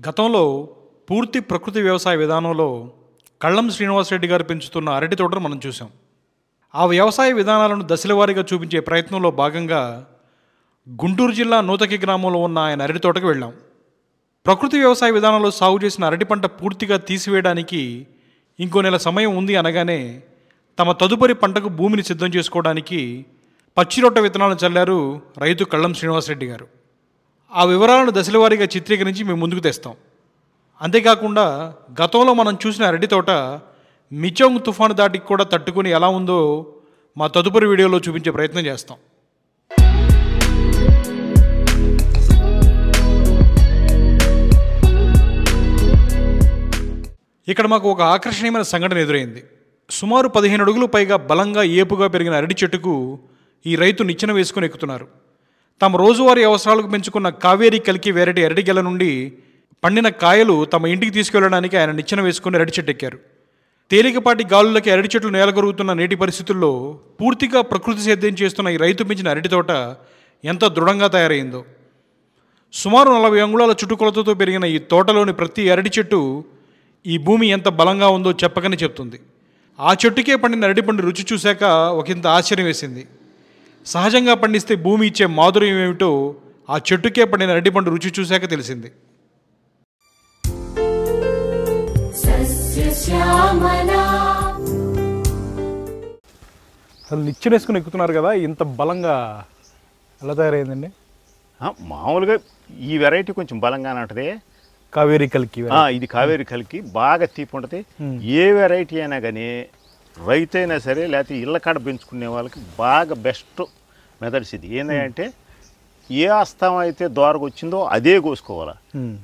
గతంలో పూర్తి ప్రకృతి వ్యవసాయ విధానంలో కళ్ళం శ్రీనివాసరెడ్డి గారు పెంచుతున్న అరటి తోటను మనం చూసాం. ఆ వ్యవసాయ విధానాలను దశలవారీగా చూపించే ప్రయత్నంలో భాగంగా గుంటూరు జిల్లా నూతకి గ్రామంలో ఉన్న ఆయన అరటి తోటకు వెళ్ళాం. ప్రకృతి వ్యవసాయ విధానంలో సాగు చేసిన అరటి పంట పూర్తిగా తీసివేయడానికి ఇంకో నెల సమయం ఉంది అనగానే తమ తదుపరి పంటకు భూమిని సిద్ధం చేసుకోవడానికి పచ్చిరొట్ట విత్తనాలను చల్లారు రైతు కళ్ళం శ్రీనివాసరెడ్డి గారు. ఆ వివరాలను దశలవారీగా చిత్రీకరించి మేము ముందుకు తెస్తాం. అంతేకాకుండా గతంలో మనం చూసిన అరటి తోట మిచోంగ్ తుఫాను దాటికి కూడా తట్టుకుని ఎలా ఉందో మా తదుపరి వీడియోలో చూపించే ప్రయత్నం చేస్తాం. ఇక్కడ మాకు ఒక ఆకర్షణీయమైన సంఘటన ఎదురైంది. సుమారు 15 అడుగులు పైగా బలంగా ఏపుగా పెరిగిన అరటి చెట్టుకు ఈ రైతు నిచ్చెన వేసుకుని ఎక్కుతున్నారు. తమ రోజువారీ అవసరాలకు పెంచుకున్న కావేరీ కలికి వెరైటీ అరటి గెల నుండి పండిన కాయలు తమ ఇంటికి తీసుకెళ్లడానికి ఆయన నిచ్చెన వేసుకుని అరటి చెట్టు ఎక్కారు. తేలికపాటి గాలులకి అరటి చెట్లు నేలకొరుగుతున్న నేటి పరిస్థితుల్లో పూర్తిగా ప్రకృతి సేద్యం చేస్తున్న ఈ రైతు పెంచిన అరటి తోట ఎంత దృఢంగా తయారైందో. సుమారు 40 అంగుళాల చుట్టుకొలతతో పెరిగిన ఈ తోటలోని ప్రతి అరటి చెట్టు ఈ భూమి ఎంత బలంగా ఉందో చెప్పకని చెప్తుంది. ఆ చెట్టుకే పండిన అరటిపండు రుచి చూశాక ఒకంత ఆశ్చర్యం వేసింది. సహజంగా పండిస్తే భూమి ఇచ్చే మాధుర్యం ఏమిటో ఆ చెట్టుకే పండిన అరటిపండు రుచి చూశాక తెలిసింది. అసలు నిచ్చెన వేసుకుని ఎక్కుతున్నారు కదా, ఇంత బలంగా ఎలా తయారైందండి? మామూలుగా ఈ వెరైటీ కొంచెం బలంగానే ఉంటుంది. కావేరీ కలికి ఇది కావేరీ కలికి బాగా తీపి ఉంటుంది. ఏ వెరైటీ అయినా కానీ రైతు అయినా సరే లేకపోతే ఇళ్ళ కాడ పెంచుకునే వాళ్ళకి బాగా బెస్ట్ మెథడ్స్ ఇది. ఏంటంటే ఏ అస్తం అయితే దోరగా వచ్చిందో అదే కోసుకోవాలా.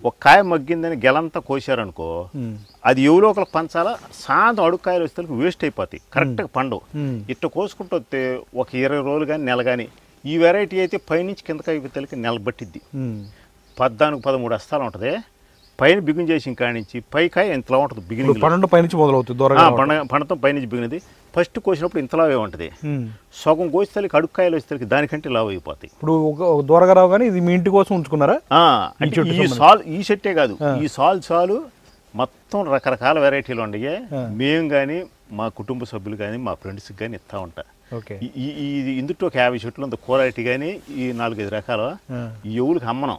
ఒక కాయ మగ్గిందని గెలంతా కోసారనుకో అది ఎవరో ఒకరు పంచాలా. సాయంత్రం అడుగుకాయలు వస్తే వేస్ట్ అయిపోతాయి, కరెక్ట్గా పండు. ఇట్లా కోసుకుంటూ వస్తే ఒక 20 రోజులు కానీ నెల కానీ. ఈ వెరైటీ అయితే పైనుంచి కిందకి అయిపోతే నెల పట్టిద్ది. 14-13 అస్తాలు ఉంటుంది. పైన బిగిన్ చేసి ఇంకా నుంచి పైకాయ ఇంతలా ఉంటుంది. బిగినింగ్ పండు పైనుంచి మొదలవుతుంది, పండుతో పైనుంచి బిగినది. ఫస్ట్ కోసినప్పుడు ఇంతలాగే ఉంటుంది. సగం కోసేసరికి అడుగుకాయలు వచ్చేసరికి దానికంటే లావు అయిపోతాయి. ఇప్పుడు దూరగా రావు కానీ ఇది మీ ఇంటి కోసం ఉంచుకున్నారా? ఈ చెట్టే కాదు, ఈ సాలు మొత్తం రకరకాల వెరైటీలు ఉండయి. మేము కానీ మా కుటుంబ సభ్యులు కానీ మా ఫ్రెండ్స్కి కానీ ఇస్తా ఉంటా. ఇది ఇందులో ఒక 50 చెట్లు ఉంది. కూరటి కానీ ఈ 4-5 రకాలు ఎవరికి అమ్మనం,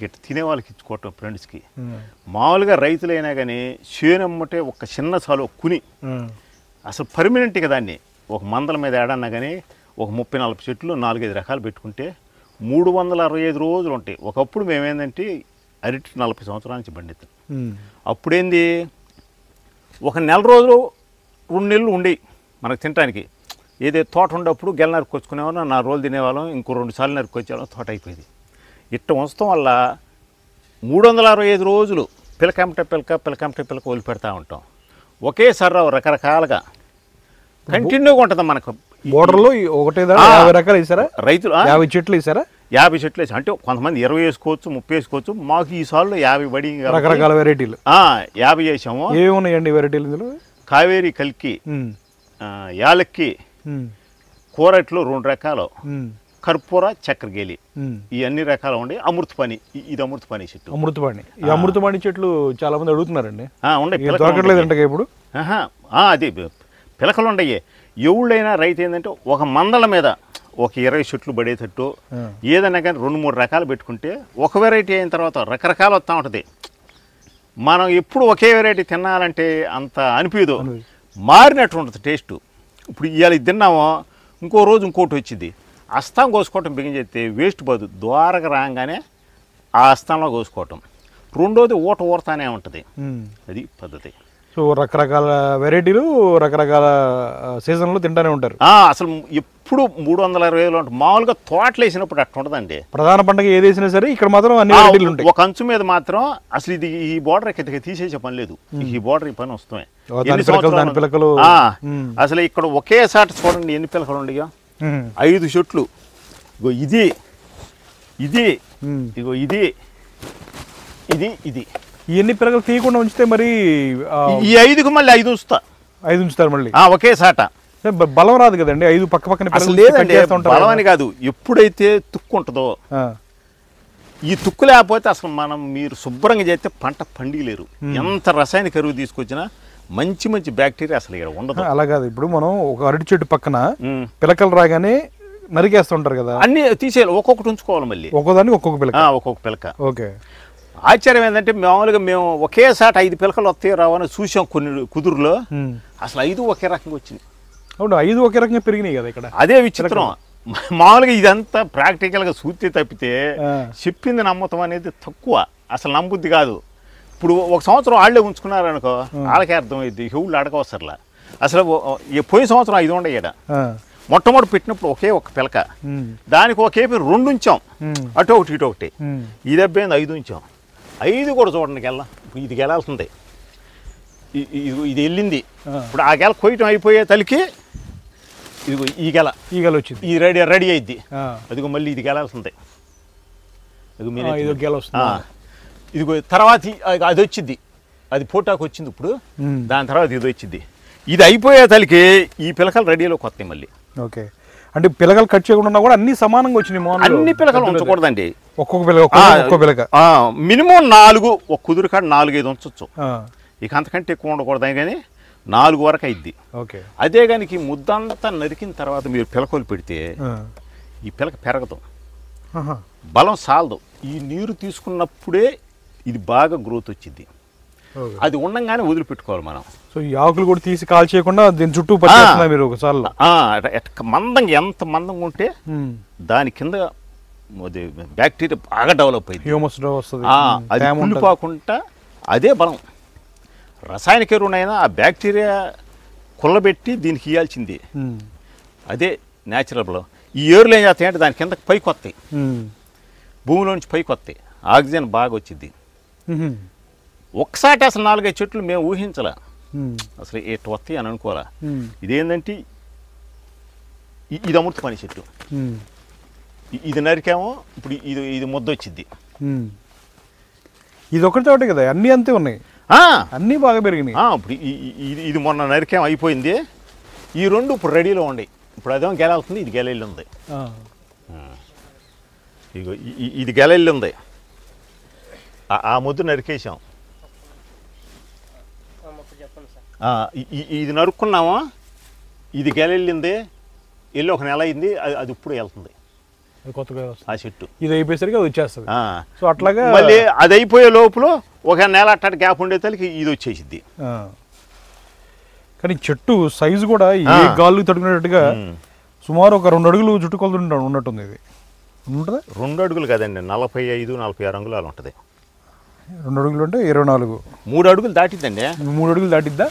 ఇట్లా తినే వాళ్ళకి ఇచ్చుకోవటం ఫ్రెండ్స్కి. మామూలుగా రైతులైనా కానీ చేనమ్మటే ఒక చిన్న సాలు కుని అసలు పర్మనెంట్గా దాన్ని ఒక మందల మీద ఏడన్నా కానీ ఒక 30-40 చెట్లు 4-5 రకాలు పెట్టుకుంటే 365 రోజులు ఉంటాయి. ఒకప్పుడు మేమేందంటే అరటి 40 సంవత్సరాల నుంచి పండిస్తాం. అప్పుడేంది ఒక నెల రోజులు 2 నెలలు ఉండి మనకు తినడానికి. ఏదో తోట ఉండప్పుడు గెల నరుకొచ్చుకునేవాళ్ళం, 4 రోజులు తినేవాళ్ళం, ఇంకో 2 సార్లు నరుకొచ్చేవాళ్ళం, తోట అయిపోయింది. ఇట్లా ఉంచడం వల్ల 365 రోజులు పిలకంట పిలక వదిలిపెడతా ఉంటాం. ఒకేసారి రావు, రకరకాలుగా కంటిన్యూగా ఉంటుంది మనకు. బోర్డర్లో 50 రకాలు వేసారా రైతులు? 50 చెట్లు వేసారా? 50 చెట్లు వేసారు. అంటే కొంతమంది 20 వేసుకోవచ్చు, 30 వేసుకోవచ్చు. మాకు ఈ సార్లు 50 పడి రకరకాల వెరైటీలు 50 వేసాము. ఏమున్నాయండి వెరైటీలు ఇందులో? కావేరీ కలికి, యాలక్కి, కూరట్లు 2 రకాలు, కర్పూర, చక్కెరగేలి, ఈ అన్ని రకాలు ఉండి అమృతపాణి. ఇది అమృతపాణి చెట్టు. అమృతపాణి, ఈ అమృతపాణి చెట్లు చాలా మంది అడుగుతున్నారండి. దొరకట్లేదంట ఇప్పుడు. అది పిలకలు ఉండయి. ఎవళ్ళైనా రైతు ఏంటంటే ఒక మందల మీద ఒక 20 చెట్లు పడేటట్టు ఏదైనా కానీ 2-3 రకాలు పెట్టుకుంటే ఒక వెరైటీ అయిన తర్వాత రకరకాలు వస్తూ ఉంటుంది. మనం ఎప్పుడు ఒకే వెరైటీ తినాలంటే అంత అనిపించదు, మారినట్టు ఉంటుంది టేస్టు. ఇప్పుడు ఇవాళ ఇది తిన్నామో ఇంకో రోజు ఇంకోటి వచ్చింది. అస్తం కోసుకోవటం బిగిన్ చేస్తే వేస్ట్ పోదు. ద్వారగా రాగానే ఆ అస్తంలో కోసుకోవటం. రెండోది ఊరతానే ఉంటుంది. అది పద్ధతి. సో రకరకాల వెరైటీలు రకరకాల సీజన్లో తింటూనే ఉంటారు. అసలు ఎప్పుడు 360 ఉంటుంది. మామూలుగా తోటలు వేసినప్పుడు అట్లా ఉంటుందండి. ప్రధాన పండుగ ఏది వేసినా సరే ఇక్కడ మాత్రం అన్ని వెరైటీలు ఉంటాయి. ఒక అంచు మీద మాత్రం అసలు ఇది ఈ బోర్డర్ కిందకి తీసేసే పని లేదు. ఈ బోర్డర్ ఈ పని వస్తాయి. అసలు ఇక్కడ ఒకేసారి చూడండి ఎన్ని పిలకలు ఉండయో. 5 చెట్లు. ఇగో ఇది ఇది ఇగో ఇది ఇది ఇది ఎన్ని పిలకలు తీయకుండా ఉంచితే మరి ఈ 5కు మళ్ళీ 5 ఉంచుతా. 5 ఉంచుతారు మళ్ళీ ఒకేసాట. బలం రాదు కదండి 5 పక్క పక్కన. లేదండి, బలం అని కాదు. ఎప్పుడైతే తుక్కు ఉంటుందో ఈ తుక్కు లేకపోతే అసలు మీరు శుభ్రంగా చేస్తే పంట పండిలేరు. ఎంత రసాయనిక ఎరువు తీసుకొచ్చినా మంచి మంచి బ్యాక్టీరియా అసలు ఇక్కడ ఉండదు. అలా కాదు, ఇప్పుడు మనం ఒక అరటి చెట్టు పక్కన పిలకలు రాగానే నరికేస్తుంటారు కదా, అన్ని తీసేయాలి, ఒక్కొక్కటి ఉంచుకోవాలి, మళ్ళీ ఒక్కొక్కదానికి ఒక్కొక్క పిలక. ఓకే. ఆశ్చర్యం ఏంటంటే మామూలుగా మేము ఒకేసారి 5 పిలకలు వస్తాయి రావని చూసాం కొన్ని కుదురులో, అసలు 5 ఒకే రకంగా వచ్చినాయి. అవును, 5 ఒకే రకంగా పెరిగినాయి కదా ఇక్కడ. అదే విచిత్రం. మామూలుగా ఇదంతా ప్రాక్టికల్గా చూస్తే తప్పితే చెప్పింది నమ్మతం అనేది తక్కువ, అసలు నమ్ముద్ది కాదు. ఇప్పుడు ఒక సంవత్సరం వాళ్ళే ఉంచుకున్నారనుకో, వాళ్ళకే అర్థమైంది, ఎవళ్ళు అడగవసరలా. అసలు పోయిన సంవత్సరం 5 ఉండే ఇక్కడ మొట్టమొదటి పెట్టినప్పుడు ఒకే ఒక పిలక, దానికి ఒకే 2 ఉంచాం, అటు ఒకటి ఇటు ఒకటి. ఇది అబ్బాయింది 5 ఉంచాం. 5 కూడా చూడండి గెల, ఇది గెలాల్సింది, ఇది వెళ్ళింది. ఇప్పుడు ఆ గెల కొయ్యటం అయిపోయే తలికి ఇదిగో ఈ గెల వచ్చింది, ఇది రెడీ అయింది. అదిగో మళ్ళీ ఇది గెలాల్సింది, ఇదిగో తర్వాత అది వచ్చింది, అది పోటాకు వచ్చింది. ఇప్పుడు దాని తర్వాత ఇది వచ్చింది. ఇది అయిపోయే తలికి ఈ పిలకలు రెడీలోకి వస్తాయి మళ్ళీ. ఓకే, అంటే పిలకలు కట్ చేయకుండా కూడా అన్ని సమానంగా వచ్చినాయి. అన్ని పిలకలు ఉంచకూడదండి, ఒక్కొక్క పిలక మినిమం 4, ఒక కుదురు కాడ 4-5 ఉంచవచ్చు. ఇక అంతకంటే ఎక్కువ ఉండకూడదు, కానీ 4 వరకు అయింది. ఓకే. అదే కానీ ఈ ముద్దంతా నరికిన తర్వాత మీరు పిలకలు పెడితే ఈ పిలక పెరగదు, బలం సాలదు. ఈ నీరు తీసుకున్నప్పుడే ఇది బాగా గ్రోత్ వచ్చింది. అది ఉండంగానే వదిలిపెట్టుకోవాలి మనం. సో ఈ ఆకులు కూడా తీసి కాల్ చేయకుండా దీని చుట్టూ మీరు ఒకసారి మందంగా, ఎంత మందంగా ఉంటే దాని కింద బ్యాక్టీరియా బాగా డెవలప్ అయింది, అది కుళ్ళిపోకుండా. అదే బలం. రసాయనిక ఎరువునైనా ఆ బ్యాక్టీరియా కుళ్ళబెట్టి దీనికి ఇవ్వాల్సింది, అదే న్యాచురల్ బలం. ఈ ఏరులు ఏం చేస్తాయంటే దాని కింద పైకి వస్తాయి, భూమిలో నుంచి పైకి వస్తాయి, ఆక్సిజన్ బాగా వచ్చింది. ఒక్కసారి అసలు 4-5 చెట్లు మేము ఊహించలే, అసలు ఎటు వస్తాయి అని అనుకోలే. ఇదేంటంటే ఇది అమృత పని చెట్టు, ఇది నరికామో ఇప్పుడు ఇది ముద్ద వచ్చింది. ఇది ఒకటి కదా, అన్నీ అంతే ఉన్నాయి, అన్నీ బాగా పెరిగినాయి. ఇప్పుడు ఇది మొన్న నరికేం అయిపోయింది. ఈ 2 ఇప్పుడు రెడీలో ఉన్నాయి. ఇప్పుడు అదేమో గెలాల్సింది, ఇది గెలెల్లి ఉంది. ఇగో ఇది గెలెల్లి ఉంది, ఆ ముద్దు నరికేసాం. ఇది నరుక్కున్నామా, ఇది గెలెళ్ళింది, వెళ్ళి ఒక నెల అయింది, అది ఇప్పుడు వెళ్తుంది కొత్తగా ఆ చెట్టు. ఇది అయిపోయేసరికి అది వచ్చేస్తుంది. సో అట్లాగా మళ్ళీ అది అయిపోయే లోపల ఒక నెల అట్ట గ్యాప్ ఉండే తల్లికి ఇది వచ్చేసిద్ది. కానీ చెట్టు సైజు కూడా ఏ గాలు తడుకునేటట్టుగా సుమారు ఒక 2 అడుగులు చుట్టుకొలత ఉన్నట్టుంది. ఇది ఉంటుందా? 2 అడుగులు కదండి, 45-46 అంగుళాలు ఉంటుంది. 2 అడుగులు అంటే 24. 3 అడుగులు దాటిద్దండి. 3 అడుగులు దాటిద్దా?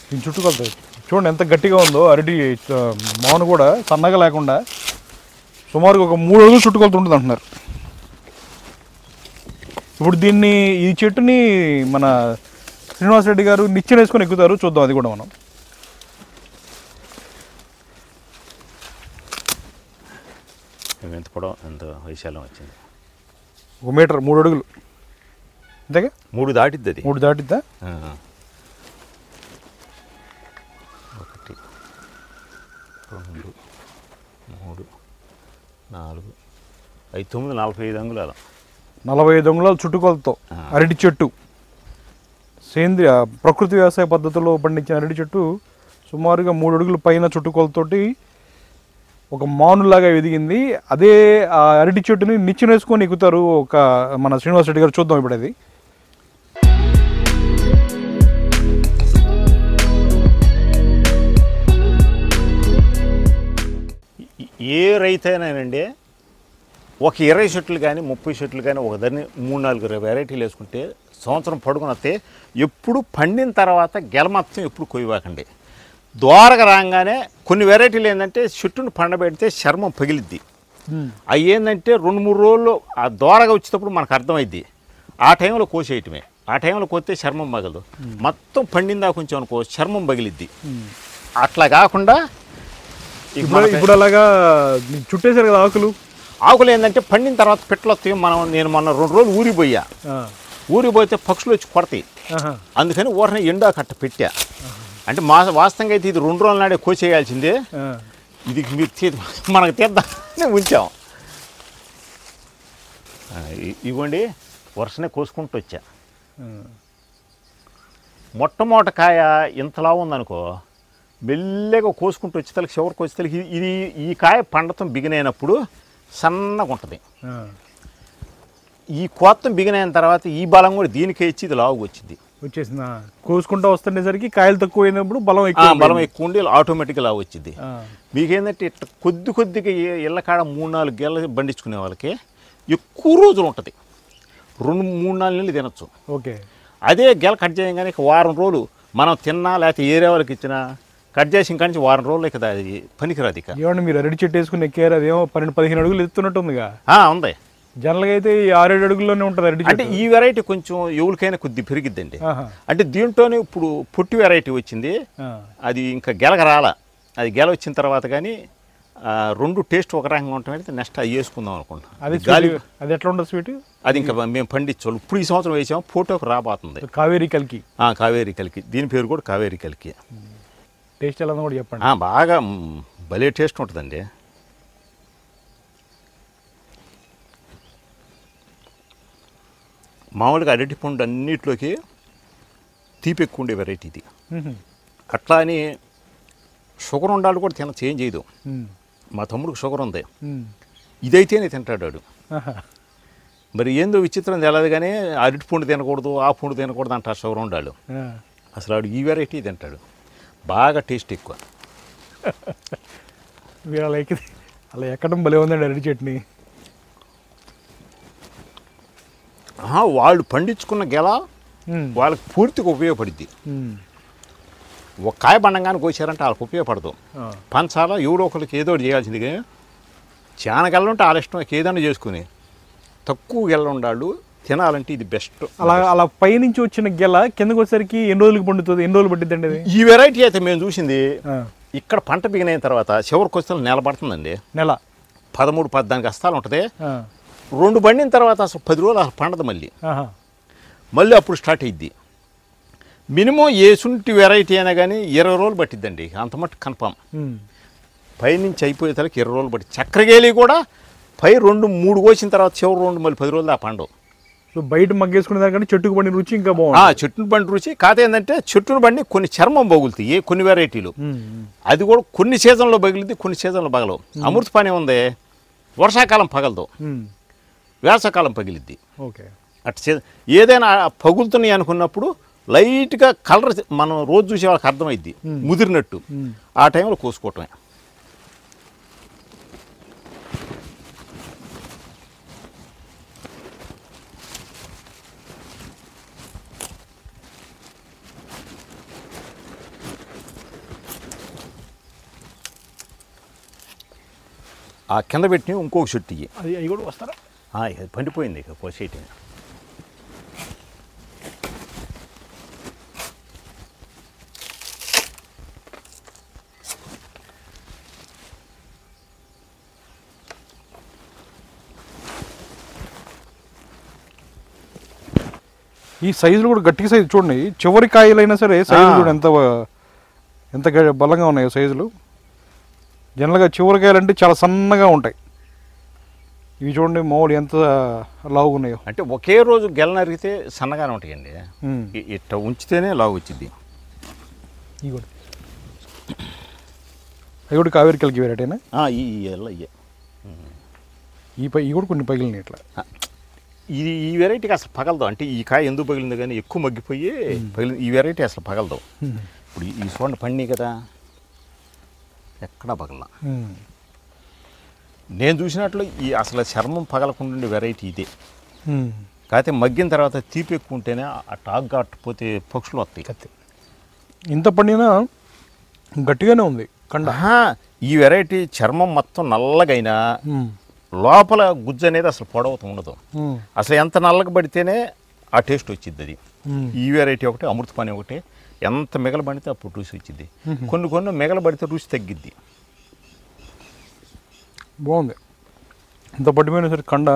దీని చుట్టుకొలత చూడండి ఎంత గట్టిగా ఉందో. అరటి మాను కూడా సన్నగా లేకుండా సుమారుగా ఒక 3 అడుగులు చుట్టుకొలత ఉంటుంది అంటున్నారు. ఇప్పుడు దీన్ని, ఈ చెట్టుని మన శ్రీనివాసరెడ్డి గారు నిచ్చెన వేసుకొని ఎక్కుతారు, చూద్దాం అది కూడా మనం. ఎంత పొడవు, ఎంత వైశాల్యం వచ్చింది? 1 మీటర్ 3 అడుగులు అంతేగా? 3 దాటిద్ది. అది 3 దాటిద్దా? 1 2 3 4 5 9 45 అంగుళాలు. 45 అంగుళాలు చుట్టుకొలతో అరటి చెట్టు, సేంద్రియ ప్రకృతి వ్యవసాయ పద్ధతిలో పండించిన అరటి చెట్టు సుమారుగా 3 అడుగుల పైన చుట్టుకొలతోటి ఒక మానులాగా ఎదిగింది. అదే ఆ అరటి చెట్టుని నిచ్చెన వేసుకొని ఎక్కుతారు ఒక మన శ్రీనివాసరెడ్డి గారు. చూద్దాం ఇప్పుడు అది. ఏ రైతైనానండి ఒక 20 చెట్లు కానీ 30 చెట్లు కానీ ఒక దాన్ని 3-4 వెరైటీలు వేసుకుంటే సంవత్సరం పడుకుని వస్తే ఎప్పుడు పండిన తర్వాత గెలమత్తం ఎప్పుడు కొయ్యవాకండి. ద్వారగా రాగానే కొన్ని వెరైటీలు ఏంటంటే చెట్టును పండబెడితే చర్మం పగిలిద్ది. అవి ఏంటంటే 2-3 రోజుల్లో ఆ ద్వారగా వచ్చేటప్పుడు మనకు అర్థమైద్ది. ఆ టైంలో కోసేయటమే. ఆ టైంలో కోస్తే చర్మం పగలదు. మొత్తం పండిందా కొంచెం అనుకో చర్మం పగిలిద్ది. అట్లా కాకుండా ఇప్పుడు అలాగా చుట్టేశారు కదా ఆకులు ఏంటంటే పండిన తర్వాత పిట్టలు వస్తాయి. నేను మొన్న 2 రోజులు ఊరిపోయా. ఊరిపోతే పక్షులు వచ్చి కొడతాయి. అందుకని ఊరిని ఎండా కట్ట పెట్టా. అంటే వాస్తవంగా అయితే ఇది 2 రోజుల నాడే కోసేయాల్సిందే. ఇది మీరు మనకు తీద్దామని ఉంచాం. ఇవ్వండి వరుసనే కోసుకుంటూ వచ్చా. మొట్టమొదటి కాయ ఇంతలా ఉందనుకో, మెల్లగా కోసుకుంటూ వచ్చేతలకి చివరికి వచ్చేతలకి ఇది ఈ కాయ పండతం బిగినైనప్పుడు సన్నగా ఉంటుంది. ఈ కోత్తం బిగినైన తర్వాత ఈ బలం కూడా దీనికే ఇచ్చి ఇది లావుగా వచ్చింది. వచ్చేసింది కోసుకుంటూ వస్తుండేసరికి కాయలు తక్కువ అయినప్పుడు బలం ఎక్కువ ఉండి ఆటోమేటిక్గా లావు వచ్చింది. మీకేంటంటే ఇట్లా కొద్దిగా ఇళ్ళ కాడ 3-4 గెల బండించుకునే వాళ్ళకి ఎక్కువ రోజులు ఉంటుంది, 2-3-4 నెలలు తినచ్చు. ఓకే. అదే గెల కట్ చేయగానే వారం రోజులు మనం తిన్నా లేకపోతే ఏరే వాళ్ళకి ఇచ్చినా కట్ చేసి ఇంకా నుంచి వారం రోజులు ఇక అది పనికిరాదు. ఇక ఏమన్నా మీరు అరటి చెట్టు వేసుకుని ఎక్కారు, అదేమో 12-15 అడుగులు ఎత్తున్నట్టుందిగా. ఉంది. జనరల్గా అయితే 6-7 అడుగుల్లోనే ఉంటుంది అరటి. అంటే ఈ వెరైటీ కొంచెం ఎవరికైనా కొద్ది పెరిగిద్దండి. అంటే దీంట్లోనే ఇప్పుడు పొట్టి వెరైటీ వచ్చింది, అది ఇంకా గెలక రాలా. అది గెల వచ్చిన తర్వాత కానీ 2 టేస్ట్ ఒక రకంగా ఉండటం అయితే నెక్స్ట్ అది వేసుకుందాం అనుకుంటున్నాం. అది గాలి అది ఎట్లా ఉంటుంది స్వీట్? అది ఇంకా మేము పండించాలి. ఇప్పుడు ఈ సంవత్సరం వేసాము, ఫోటోకి రాబోతుంది. కావేరీ కలికి. కావేరీ కలికి, దీని పేరు కూడా కావేరీ కలికి. టేస్ట్ ఎలా కూడా చెప్పండి. బాగా భలే టేస్ట్ ఉంటుందండి. మామూలుగా అరటి పండు అన్నిట్లోకి తీపి ఎక్కువ ఉండే వెరైటీ ఇది. అట్లా అని షుగర్ ఉండాలి కూడా చేంజ్ చేయదు. మా తమ్ముడికి షుగర్ ఉంది, ఇదైతేనే తింటాడు వాడు. మరి ఏందో విచిత్రం తెలియదు కానీ అరటి పండు తినకూడదు, ఆ పండు తినకూడదు అంటారు షుగర్ ఉండాలి. అసలు వాడు ఈ వెరైటీ తింటాడు, బాగా టేస్ట్ ఎక్కువ. మీరు అలా ఎక్కడం భలే ఉందండి అరటి చట్నీ. వాళ్ళు పండించుకున్న గెల వాళ్ళకి పూర్తిగా ఉపయోగపడుద్ది. ఒక కాయ బండంగానే కోసారంటే వాళ్ళకి ఉపయోగపడదు. పంచాలా ఎవరో ఒకరికి ఏదో ఒకటి చేయాల్సింది. కానీ చాలా గెల ఉంటే వాళ్ళ ఇష్టం ఏదైనా చేసుకుని, తక్కువ గెల ఉండాళ్ళు తినాలంటే ఇది బెస్ట్. అలా పైనుంచి వచ్చిన గెల కిందకు వచ్చేసరికి ఎన్ని రోజులకు పండుతుంది, ఎన్ని రోజులు పట్టిద్దండి అది? ఈ వెరైటీ అయితే మేము చూసింది ఇక్కడ పంట బిగినైన తర్వాత చివరికి వస్తే నెల పడుతుందండి. నెల 13-14 హస్తాలు ఉంటుంది. 2 పండిన తర్వాత అసలు 10 రోజులు అసలు పండదు. మళ్ళీ అప్పుడు స్టార్ట్ అయ్యిద్ది. మినిమం ఏసుంటి వెరైటీ అయినా కానీ 20 రోజులు పట్టిద్దండి, అంత మట్టు కన్ఫామ్. పైనుంచి అయిపోయేసరికి 20 రోజులు పట్టి. చక్రగేలి కూడా పై 2-3 కోసిన తర్వాత చివరి 2 మళ్ళీ 10 రోజులు ఆ పండు. బయట మగ్గేసుకునే దానికంటే చెట్టుకు బండి రుచి ఇంకా బాగుంది. చెట్టును బండి రుచి కాదు. ఏంటంటే చెట్టును బండి కొన్ని చర్మం పగులుతాయి కొన్ని వెరైటీలు. అది కూడా కొన్ని సీజన్లో పగిలింది, కొన్ని సీజన్లో పగలవు. అమృతపాణి ఉంది, వర్షాకాలం పగలదు, వేసవకాలం పగిలిద్ది. ఓకే. అట్లా ఏదైనా పగులుతున్నాయి అనుకున్నప్పుడు లైట్గా కలర్ మనం రోజు చూసే వాళ్ళకి అర్థమైద్ది ముదిరినట్టు. ఆ టైంలో కోసుకోవటమే. ఆ కింద పెట్టిన ఇంకొక చెట్టు ఇవి అవి కూడా వస్తారా? పండిపోయింది ఇక కోసేటి. ఈ సైజులు కూడా గట్టిగా సైజు చూడండి. చివరి కాయలైనా సరే సైజులు కూడా ఎంత బలంగా ఉన్నాయో సైజులు. జనరల్గా చివరి కాయలు అంటే చాలా సన్నగా ఉంటాయి, ఇవి చూడండి మామూలు ఎంత లావుగా ఉన్నాయో. అంటే ఒకే రోజు గెల నరిగితే సన్నగానే ఉంటాయండి, ఇట్లా ఉంచితేనే లావు వచ్చింది. అవి కూడా కావేరి కలికి వెరైటీనా? ఈ కూడా కొన్ని పగిలినాయి ఇట్లా. ఈ వెరైటీకి అసలు పగలదు. అంటే ఈ కాయ ఎందుకు పగిలింది కానీ ఎక్కువ మగ్గిపోయి పగిలింది. ఈ వెరైటీ అసలు పగలదు. ఇప్పుడు ఈ చూడండి పండి కదా, ఎక్కడా పగల. నేను చూసినట్లు ఈ అసలు చర్మం పగలకుండా వెరైటీ ఇదే. కాకపోతే మగ్గిన తర్వాత తీపి ఎక్కువ ఉంటేనే ఆ టాక్ కట్టపోతే పక్షులు వస్తాయి. ఇంత పండినా గట్టిగానే ఉంది కండ. ఈ వెరైటీ చర్మం మొత్తం నల్లగైనా లోపల గుజ్జు అనేది అసలు పొడవుతూ ఉండదు. అసలు ఎంత నల్లగా పడితేనే ఆ టేస్ట్ వచ్చింది. అది ఈ వెరైటీ ఒకటి, అమృతపాణి ఒకటి. ఎంత మిగలబడితే అప్పుడు రుచి వచ్చింది. కొన్ని మిగలబడితే రుచి తగ్గిద్ది. బాగుంది. ఇంత పట్టిపోయినా సరే కండ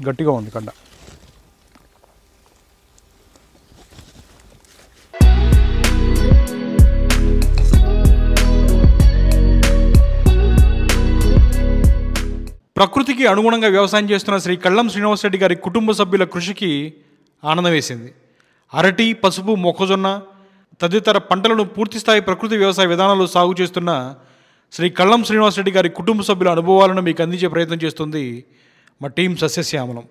గట్టిగా ఉంది కండ. ప్రకృతికి అనుగుణంగా వ్యవసాయం చేస్తున్న శ్రీ కళ్ళం శ్రీనివాసరెడ్డి గారి కుటుంబ సభ్యుల కృషికి ఆనందం వేసింది. అరటి, పసుపు, మొక్కజొన్న తదితర పంటలను పూర్తిస్థాయి ప్రకృతి వ్యవసాయ విధానాలు సాగు చేస్తున్న శ్రీ కళ్ళం శ్రీనివాసరెడ్డి గారి కుటుంబ సభ్యుల అనుభవాలను మీకు అందించే ప్రయత్నం చేస్తుంది మా టీం సస్యశ్యామలం.